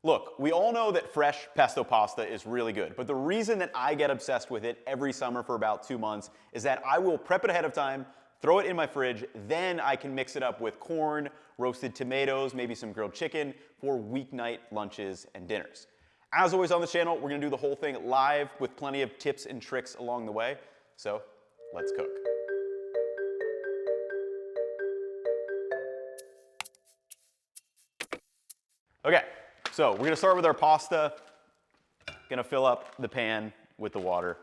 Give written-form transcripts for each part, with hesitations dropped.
Look, we all know that fresh pesto pasta is really good, but the reason that I get obsessed with it every summer for about 2 months is that I will prep it ahead of time, throw it in my fridge, then I can mix it up with corn, roasted tomatoes, maybe some grilled chicken for weeknight lunches and dinners. As always on this channel, we're gonna do the whole thing live with plenty of tips and tricks along the way, so let's cook. Okay, so we're gonna start with our pasta. Gonna fill up the pan with the water.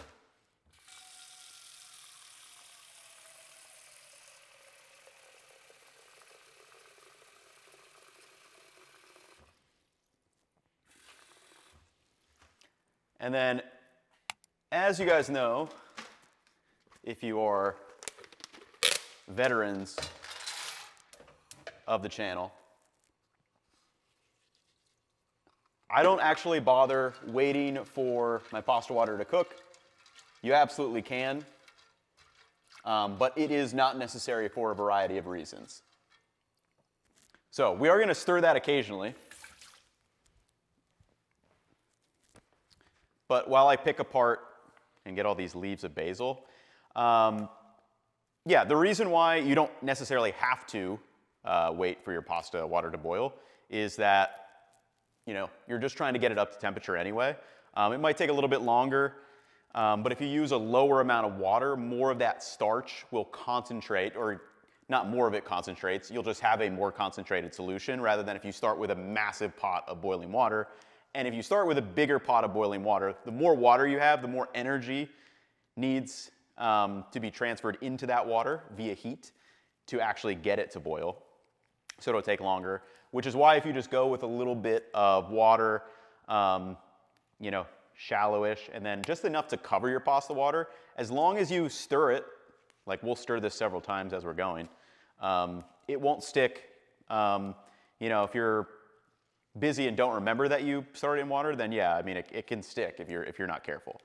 And then, as you guys know, if you are veterans of the channel, I don't actually bother waiting for my pasta water to cook. You absolutely can, but it is not necessary for a variety of reasons. So we are going to stir that occasionally. But while I pick apart and get all these leaves of basil, yeah, the reason why you don't necessarily have to wait for your pasta water to boil is that you're just trying to get it up to temperature anyway. It might take a little bit longer, but if you use a lower amount of water, more of that starch will concentrate, or not more of it concentrates, you'll just have a more concentrated solution rather than if you start with a massive pot of boiling water. And if you start with a bigger pot of boiling water, the more water you have, the more energy needs to be transferred into that water via heat to actually get it to boil. So it'll take longer, which is why if you just go with a little bit of water, shallowish, and then just enough to cover your pasta water, as long as you stir it, like we'll stir this several times as we're going, it won't stick. If you're busy and don't remember that you started in water, then yeah, I mean, it can stick if you're not careful.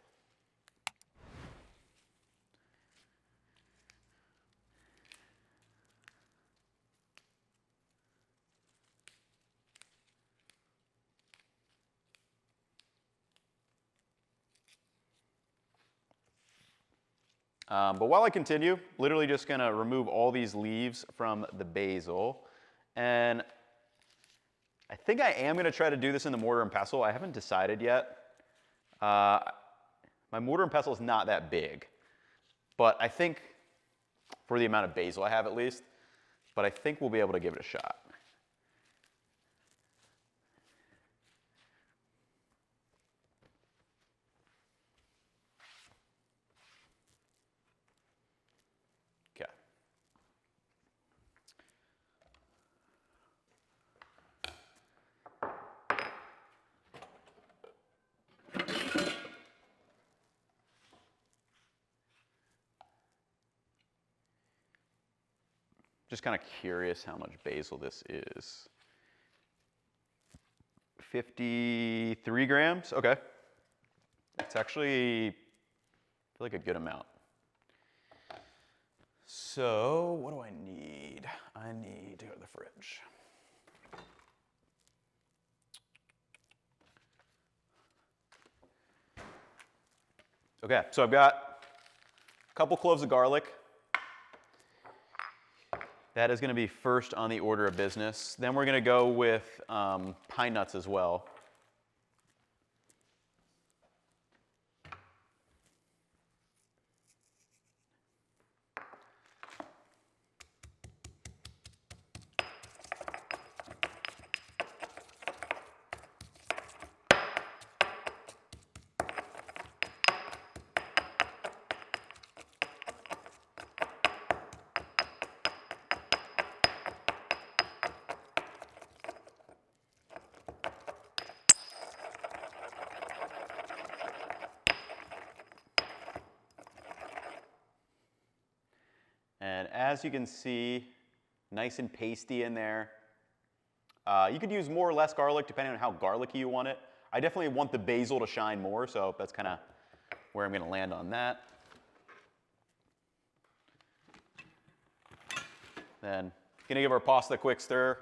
But while I continue, literally just gonna remove all these leaves from the basil. And I think I am gonna try to do this in the mortar and pestle. I haven't decided yet. My mortar and pestle is not that big, but I think, for the amount of basil I have at least, but I think we'll be able to give it a shot. Okay. Just kind of curious how much basil this is. 53 grams, okay. It's actually, I feel like a good amount. So what do I need? I need to go to the fridge. Okay, so I've got a couple cloves of garlic. That is going to be first on the order of business. Then we're going to go with pine nuts as well. And as you can see, nice and pasty in there. You could use more or less garlic depending on how garlicky you want it. I definitely want the basil to shine more, so that's kind of where I'm going to land on that. Then going to give our pasta a quick stir.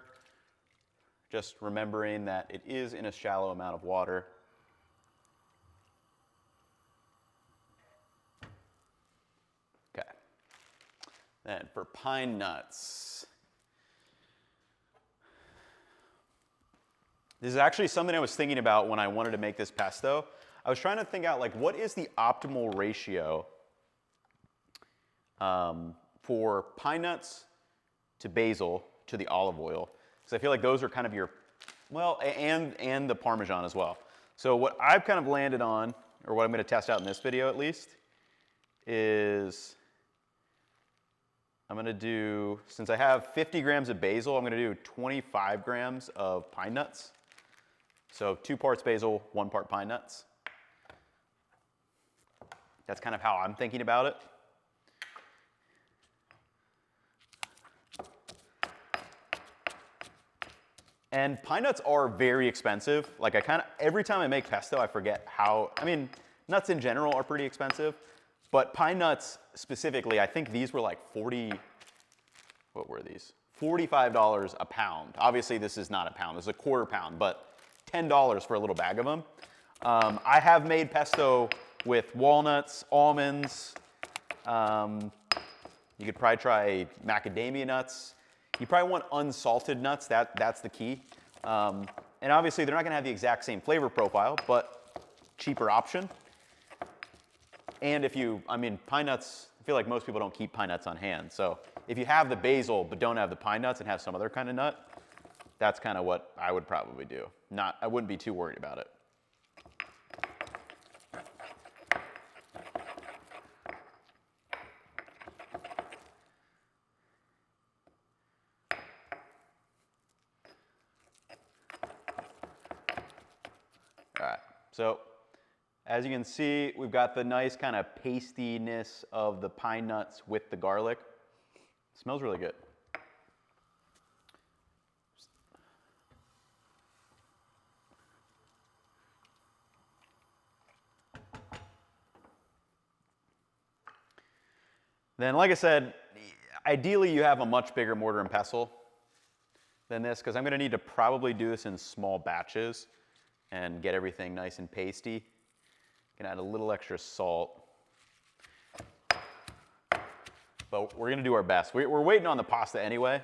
Just remembering that it is in a shallow amount of water. Okay. Then for pine nuts. This is actually something I was thinking about when I wanted to make this pesto. I was trying to think out, like, what is the optimal ratio for pine nuts to basil to the olive oil? Because I feel like those are kind of your, well, and the Parmesan as well. So what I've kind of landed on, or what I'm going to test out in this video at least, is I'm going to do, since I have 50 grams of basil, I'm going to do 25 grams of pine nuts. So 2 parts basil, 1 part pine nuts. That's kind of how I'm thinking about it. And pine nuts are very expensive. Like every time I make pesto, I forget how, I mean, nuts in general are pretty expensive, but pine nuts specifically, I think these were like what were these? $45 a pound. Obviously this is not a pound, this is a quarter pound, but $10 for a little bag of them. I have made pesto with walnuts, almonds. You could probably try macadamia nuts. You probably want unsalted nuts, that's the key. And obviously they're not gonna have the exact same flavor profile, but cheaper option. And pine nuts, I feel like most people don't keep pine nuts on hand. So if you have the basil but don't have the pine nuts and have some other kind of nut, that's kind of what I would probably do. I wouldn't be too worried about it. All right, so as you can see, we've got the nice kind of pastiness of the pine nuts with the garlic. It smells really good. Then, like I said, ideally you have a much bigger mortar and pestle than this, because I'm going to need to probably do this in small batches and get everything nice and pasty. Can add a little extra salt. But we're going to do our best. We're waiting on the pasta anyway.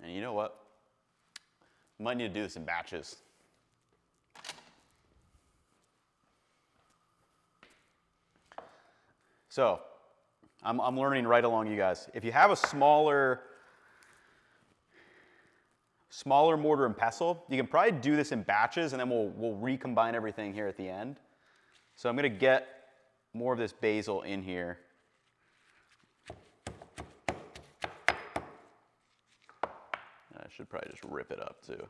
And you know what? Might need to do this in batches. So, I'm learning right along you guys. If you have a smaller mortar and pestle, you can probably do this in batches, and then we'll recombine everything here at the end. So I'm going to get more of this basil in here. I should probably just rip it up too.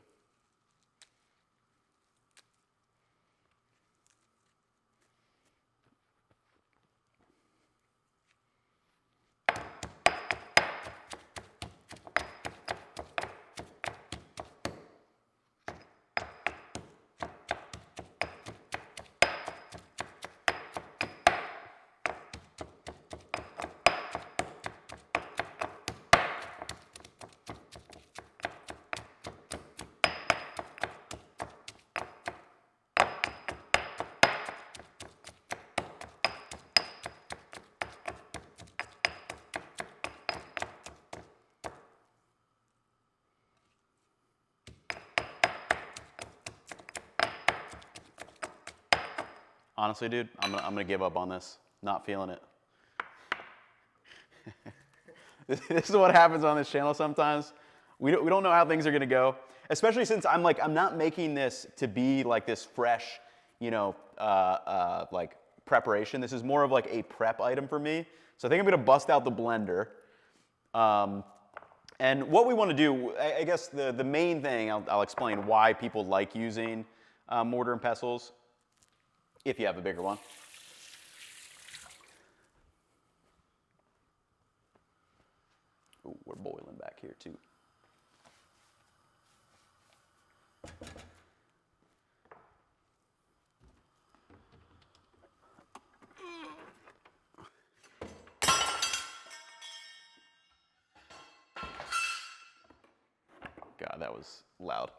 Honestly, dude, I'm gonna give up on this. Not feeling it. This is what happens on this channel sometimes. We don't know how things are gonna go, especially since I'm not making this to be like this fresh, like preparation. This is more of like a prep item for me. So I think I'm gonna bust out the blender. And what we want to do, I guess the main thing, I'll explain why people like using mortar and pestles, if you have a bigger one. Ooh, we're boiling back here too. God, that was loud.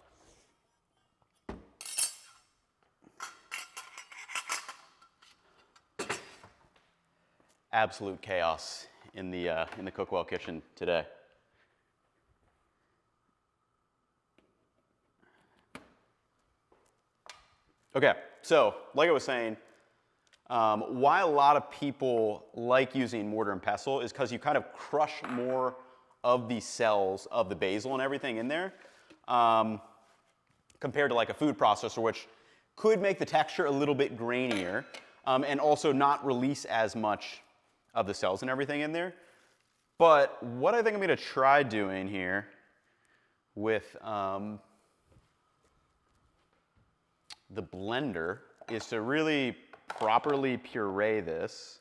Absolute chaos in the Cookwell kitchen today. Okay, so like I was saying, why a lot of people like using mortar and pestle is because you kind of crush more of the cells of the basil and everything in there, compared to like a food processor, which could make the texture a little bit grainier, and also not release as much of the cells and everything in there. But what I think I'm gonna try doing here with the blender is to really properly puree this.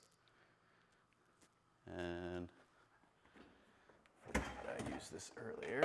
And I used this earlier.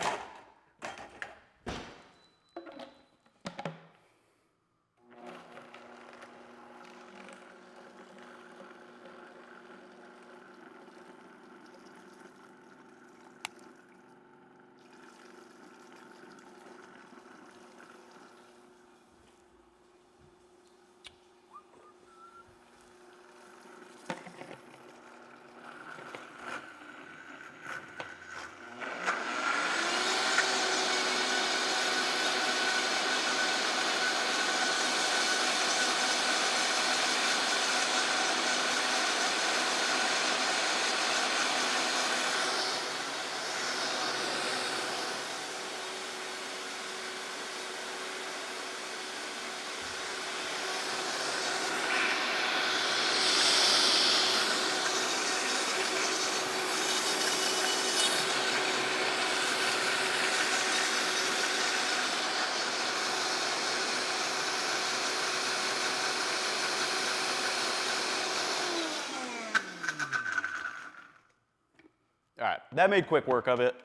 All right, that made quick work of it.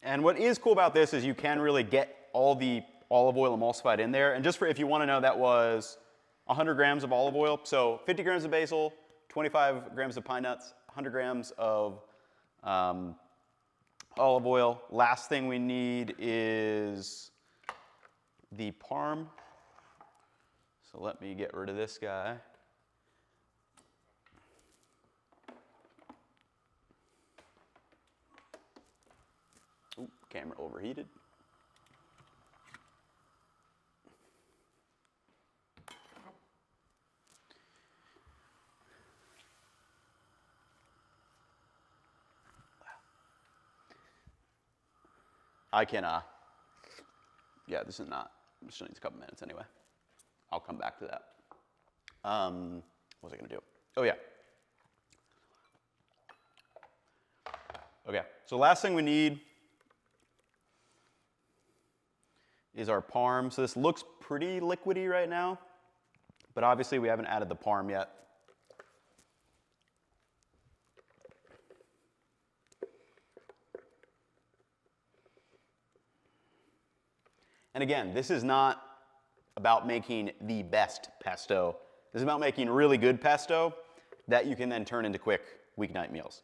And what is cool about this is you can really get all the olive oil emulsified in there. And just for, if you want to know, that was 100 grams of olive oil. So 50 grams of basil, 25 grams of pine nuts, 100 grams of olive oil. Last thing we need is the parm. So let me get rid of this guy. Ooh, camera overheated. I can, yeah, this is not, this still needs a couple minutes anyway. I'll come back to that. What was I gonna do? Oh yeah. Okay, so last thing we need is our parm. So this looks pretty liquidy right now, but obviously we haven't added the parm yet. And again, this is not about making the best pesto. This is about making really good pesto that you can then turn into quick weeknight meals.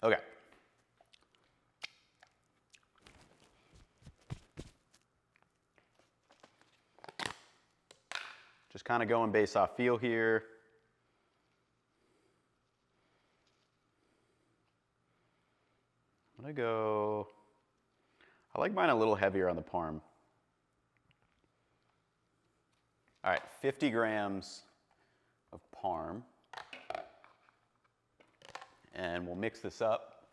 Okay. Just kind of going based off feel here. I'm gonna go, I like mine a little heavier on the parm. All right, 50 grams of parm. And we'll mix this up.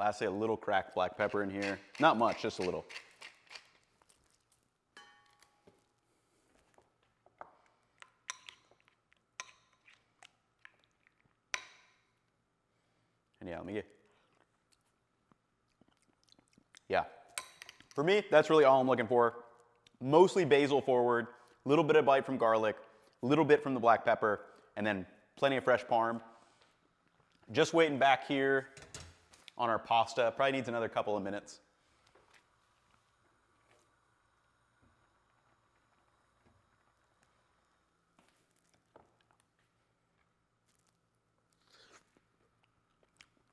Lastly, a little cracked black pepper in here. Not much, just a little. And yeah, let me get. Yeah. For me, that's really all I'm looking for. Mostly basil forward, a little bit of bite from garlic, a little bit from the black pepper, and then plenty of fresh parm. Just waiting back here on our pasta. Probably needs another couple of minutes.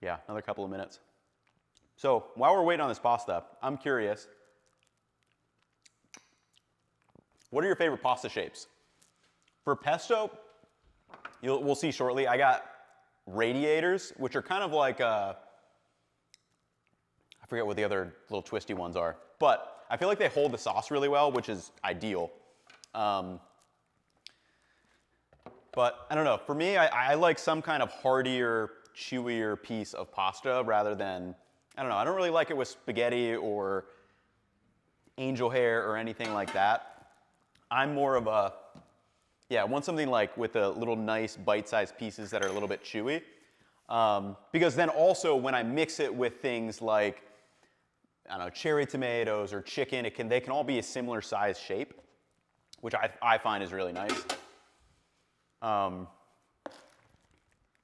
Yeah, another couple of minutes. So while we're waiting on this pasta, I'm curious, what are your favorite pasta shapes? For pesto, we'll see shortly, I got radiators, which are kind of like, I forget what the other little twisty ones are, but I feel like they hold the sauce really well, which is ideal. But I don't know, for me, I like some kind of heartier, chewier piece of pasta rather than, I don't know, I don't really like it with spaghetti or angel hair or anything like that. I'm more of a, yeah, I want something like with a little nice bite-sized pieces that are a little bit chewy. Because then also when I mix it with things like, I don't know, cherry tomatoes or chicken, they can all be a similar size shape, which I find is really nice.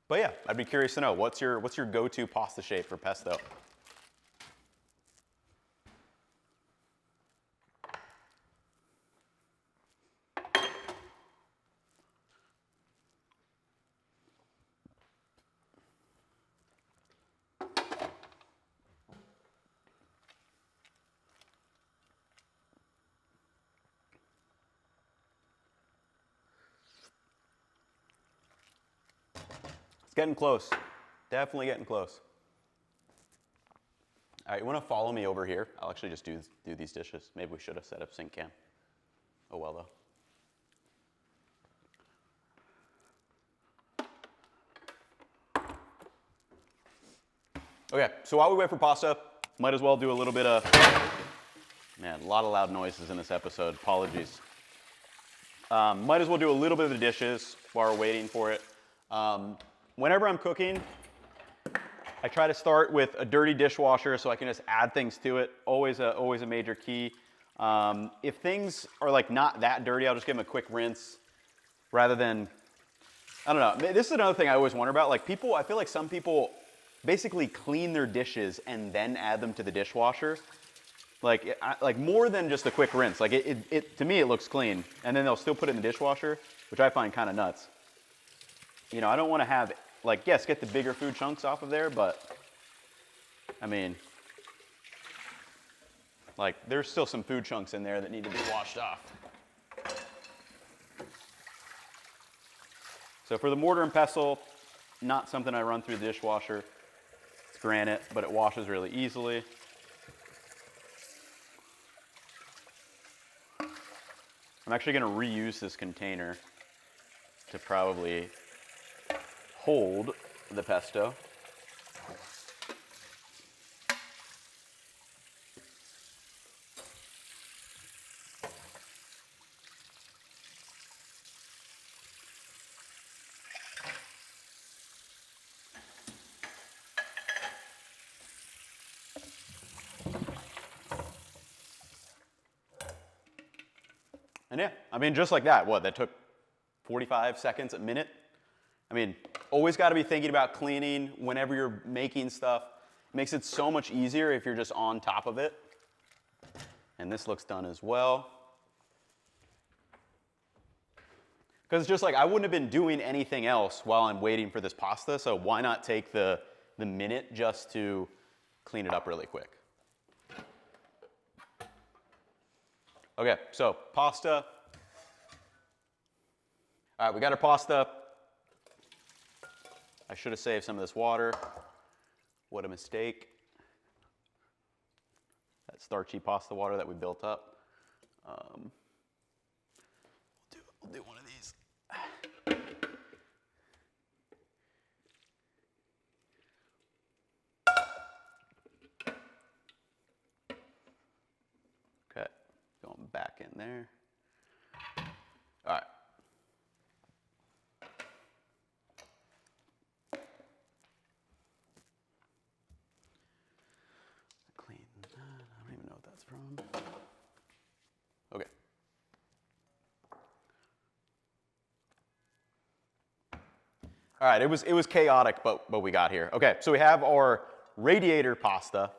But yeah, I'd be curious to know, what's your go-to pasta shape for pesto? It's getting close. Definitely getting close. All right, you want to follow me over here? I'll actually just do these dishes. Maybe we should have set up sink cam. Oh well though. Okay, so while we wait for pasta, might as well do a little bit of, man, a lot of loud noises in this episode. Apologies. Might as well do a little bit of the dishes while we're waiting for it. Whenever I'm cooking, I try to start with a dirty dishwasher so I can just add things to it. Always a major key. If things are like not that dirty, I'll just give them a quick rinse rather than, I don't know. This is another thing I always wonder about. Like people, I feel like some people basically clean their dishes and then add them to the dishwasher. Like more than just a quick rinse. Like to me, it looks clean. And then they'll still put it in the dishwasher, which I find kind of nuts. You know, I don't want to have, like, yes, get the bigger food chunks off of there, but, I mean, like, there's still some food chunks in there that need to be washed off. So for the mortar and pestle, not something I run through the dishwasher. It's granite, but it washes really easily. I'm actually going to reuse this container to probably hold the pesto. And yeah, I mean, just like that, that took 45 seconds, a minute. I mean, always got to be thinking about cleaning whenever you're making stuff. It makes it so much easier if you're just on top of it. And this looks done as well. Because it's just like, I wouldn't have been doing anything else while I'm waiting for this pasta, so why not take the minute just to clean it up really quick. Okay, so pasta. All right, we got our pasta. I should have saved some of this water. What a mistake. That starchy pasta water that we built up. We'll do one of these. there. All right. Clean that. I don't even know what that's from. Okay. All right, it was chaotic, but we got here. Okay, so we have our radiator pasta.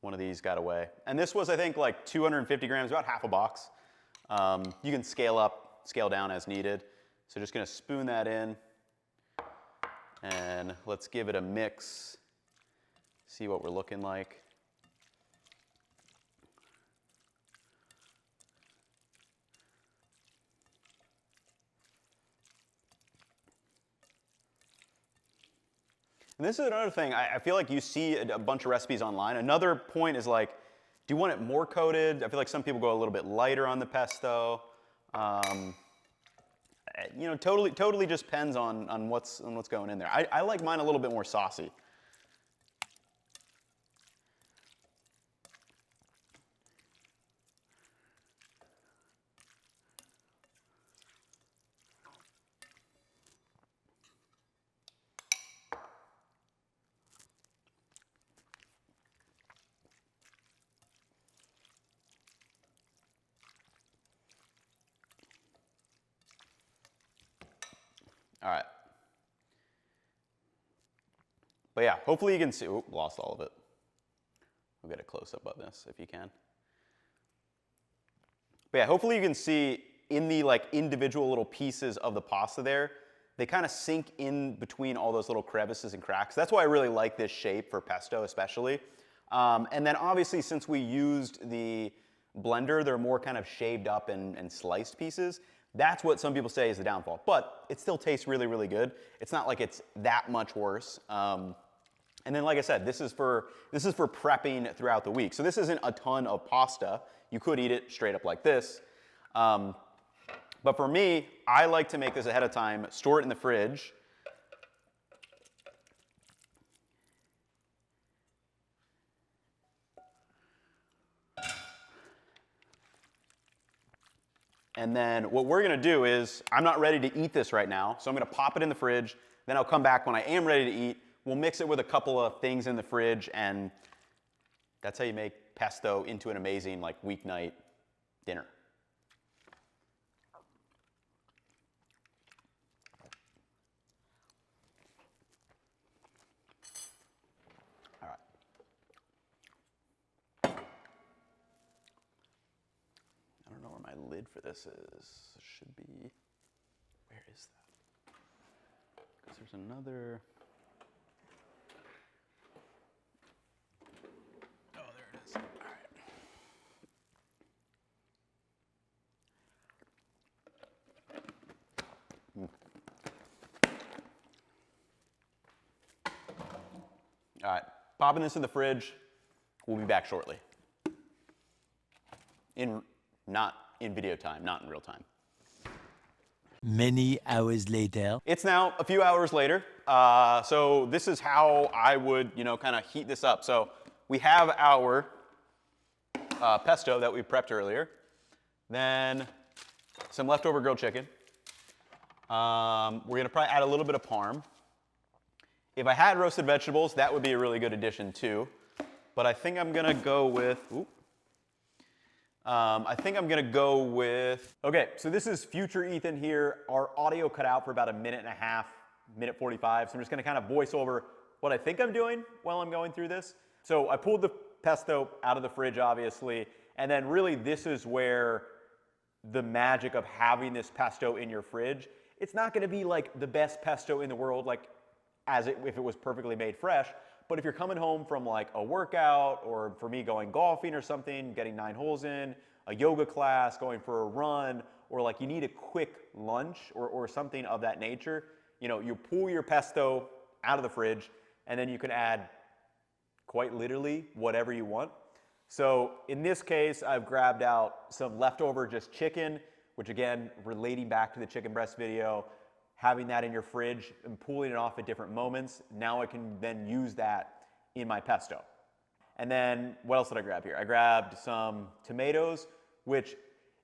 One of these got away. And this was, I think, like 250 grams, about half a box. You can scale up, scale down as needed. So just gonna spoon that in. And let's give it a mix. See what we're looking like. And this is another thing, I feel like you see a bunch of recipes online. Another point is like, do you want it more coated? I feel like some people go a little bit lighter on the pesto. You know, totally just depends on what's going in there. I like mine a little bit more saucy. All right. But yeah, hopefully you can see, oop, lost all of it. We'll get a close-up of this if you can. But yeah, hopefully you can see in the like individual little pieces of the pasta there, they kind of sink in between all those little crevices and cracks. That's why I really like this shape for pesto especially. And then obviously since we used the blender, they're more kind of shaved up and sliced pieces. That's what some people say is the downfall, but it still tastes really, really good. It's not like it's that much worse. And then, like I said, this is for prepping throughout the week. So this isn't a ton of pasta. You could eat it straight up like this. But for me, I like to make this ahead of time, store it in the fridge. And then what we're gonna do is, I'm not ready to eat this right now, so I'm gonna pop it in the fridge, then I'll come back when I am ready to eat. We'll mix it with a couple of things in the fridge, and that's how you make pesto into an amazing like weeknight dinner. All right. I don't know where my lid for this is. It should be, where is that? Because there's another. Oh, there it is. All right. All right, popping this in the fridge. We'll be back shortly. Not in video time, not in real time. Many hours later. It's now a few hours later. So this is how I would, kind of heat this up. So we have our pesto that we prepped earlier. Then some leftover grilled chicken. We're gonna probably add a little bit of parm. If I had roasted vegetables, that would be a really good addition too. But I think I'm gonna go with, okay, so this is future Ethan here. Our audio cut out for about a minute and a half, minute 45. So I'm just gonna kind of voice over what I think I'm doing while I'm going through this. So I pulled the pesto out of the fridge, obviously. And then really this is where the magic of having this pesto in your fridge, it's not gonna be like the best pesto in the world, like if it was perfectly made fresh. But if you're coming home from like a workout, or for me going golfing or something, getting 9 holes in, a yoga class, going for a run, or like you need a quick lunch or something of that nature, you pull your pesto out of the fridge and then you can add quite literally whatever you want. So in this case, I've grabbed out some leftover just chicken, which again, relating back to the chicken breast video, having that in your fridge and pulling it off at different moments. Now I can then use that in my pesto. And then what else did I grab here? I grabbed some tomatoes, which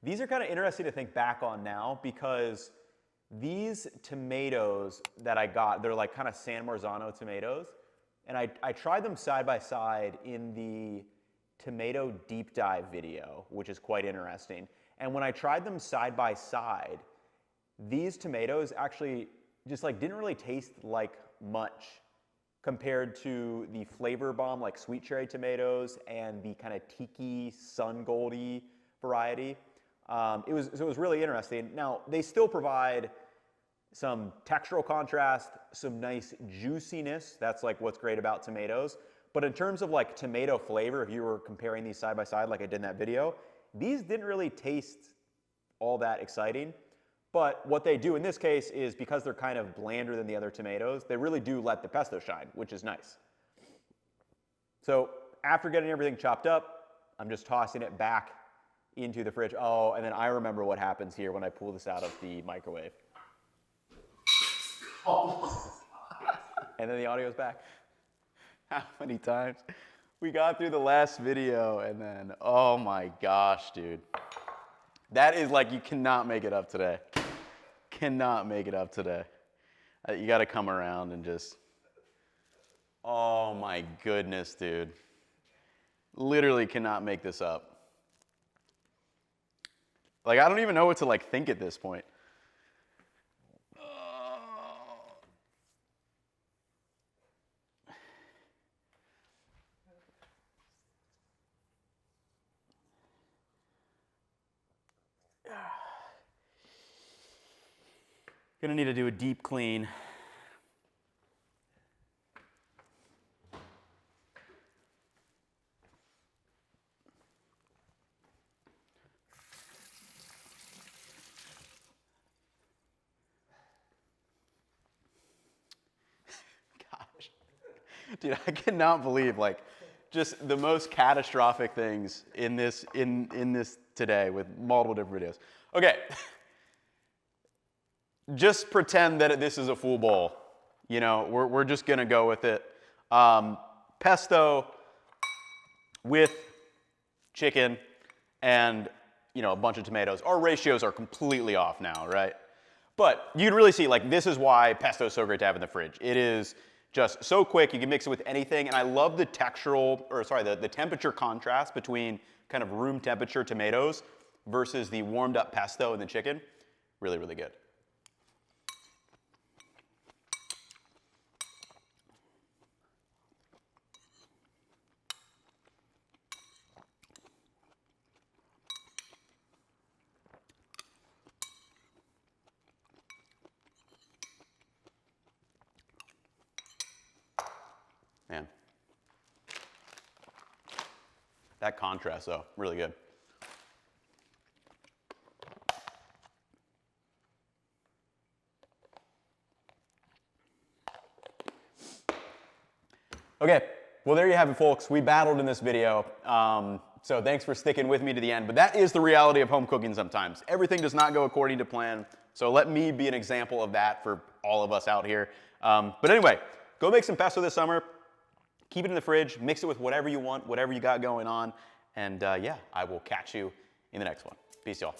These are kind of interesting to think back on now because these tomatoes that I got, they're like kind of San Marzano tomatoes. And I tried them side by side in the tomato deep dive video, which is quite interesting. And when I tried them side by side, these tomatoes actually just like didn't really taste like much compared to the flavor bomb like sweet cherry tomatoes and the kind of tiki sun goldy variety. It was really interesting. Now they still provide some textural contrast, some nice juiciness. That's like what's great about tomatoes. But in terms of like tomato flavor, if you were comparing these side by side like I did in that video, these didn't really taste all that exciting. But what they do in this case is because they're kind of blander than the other tomatoes, they really do let the pesto shine, which is nice. So after getting everything chopped up, I'm just tossing it back into the fridge. Oh, and then I remember what happens here when I pull this out of the microwave. Oh. And then the audio's back. How many times? We got through the last video and then, oh my gosh, dude. That is like, you cannot make it up today. Cannot make it up today. You gotta come around and just, oh my goodness, dude. Literally cannot make this up. Like, I don't even know what to like think at this point. Gonna need to do a deep clean. Gosh, dude, I cannot believe like just the most catastrophic things in this today with multiple different videos. Okay. Just pretend that this is a full bowl. You know, we're just gonna go with it. Pesto with chicken and, you know, a bunch of tomatoes. Our ratios are completely off now, right? But you'd really see, like, this is why pesto is so great to have in the fridge. It is just so quick, you can mix it with anything, and I love the the temperature contrast between kind of room temperature tomatoes versus the warmed up pesto and the chicken. Really, really good. Man, that contrast though, really good. Okay, well there you have it folks. We battled in this video, so thanks for sticking with me to the end, but that is the reality of home cooking sometimes. Everything does not go according to plan, so let me be an example of that for all of us out here. But anyway, go make some pesto this summer. Keep it in the fridge, mix it with whatever you want, whatever you got going on, and yeah, I will catch you in the next one. Peace, y'all.